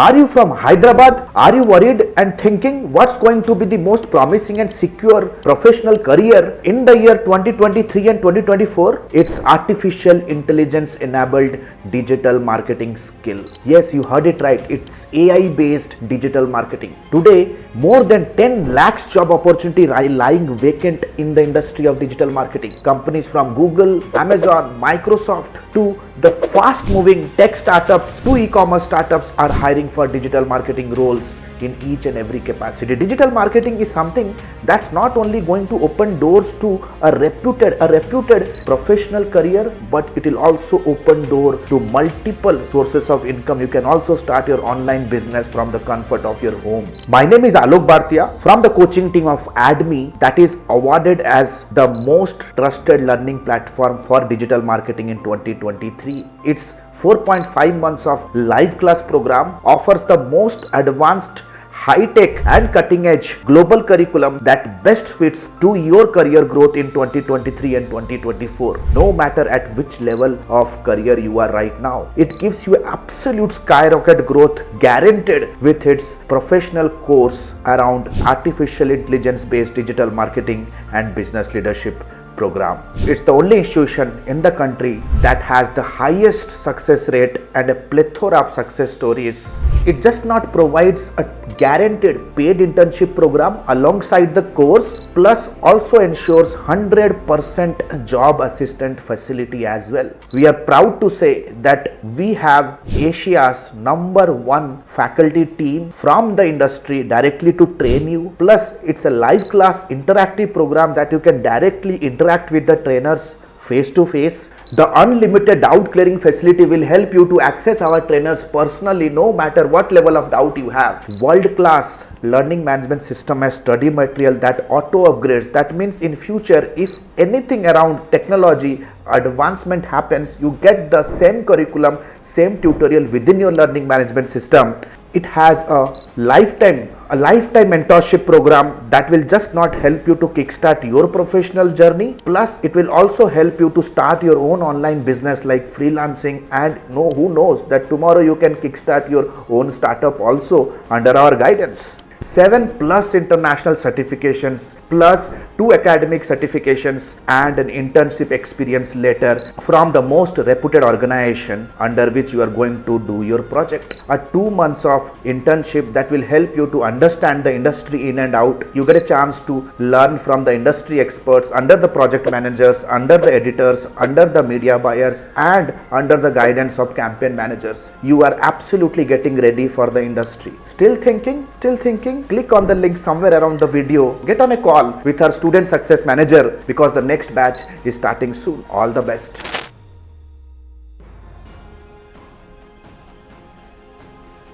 Are you from Hyderabad? Are you worried and thinking what's going to be the most promising and secure professional career in the year 2023 and 2024? It's artificial intelligence enabled digital marketing skill. Yes, you heard it right. It's AI based digital marketing. Today, more than 10 lakhs job opportunity lying vacant in the industry of digital marketing. Companies from Google, Amazon, Microsoft to the fast moving tech startups to e-commerce startups are hiring for digital marketing roles in each and every capacity. Digital marketing is something that's not only going to open doors to a reputed professional career, but it will also open doors to multiple sources of income. You can also start your online business from the comfort of your home. My name is Alok Bhartiya from the coaching team of AADME, that is awarded as the most trusted learning platform for digital marketing in 2023. It's 4.5 months of live class program offers the most advanced, high-tech and cutting-edge global curriculum that best fits to your career growth in 2023 and 2024. No matter at which level of career you are right now, it gives you absolute skyrocket growth guaranteed with its professional course around artificial intelligence based digital marketing and business leadership program. It's the only institution in the country that has the highest success rate and a plethora of success stories. It just not provides a guaranteed paid internship program alongside the course, plus also ensures 100% job assistant facility as well. We are proud to say that we have Asia's #1 faculty team from the industry directly to train you. Plus, it's a live class interactive program that you can directly interact with the trainers face to face. The unlimited doubt clearing facility will help you to access our trainers personally no matter what level of doubt you have. World class learning management system as study material that auto upgrades. That means in future, if anything around technology advancement happens, you get the same curriculum, same tutorial within your learning management system. It has a lifetime mentorship program that will just not help you to kickstart your professional journey. Plus, it will also help you to start your own online business like freelancing, and who knows that tomorrow you can kickstart your own startup also under our guidance. 7+ international certifications plus 2 academic certifications and an internship experience letter from the most reputed organization under which you are going to do your project. A 2 months of internship that will help you to understand the industry in and out. You get a chance to learn from the industry experts under the project managers, under the editors, under the media buyers and under the guidance of campaign managers. You are absolutely getting ready for the industry. Still thinking? Click on the link somewhere around the video. Get on a call with our student success manager because the next batch is starting soon. All the best.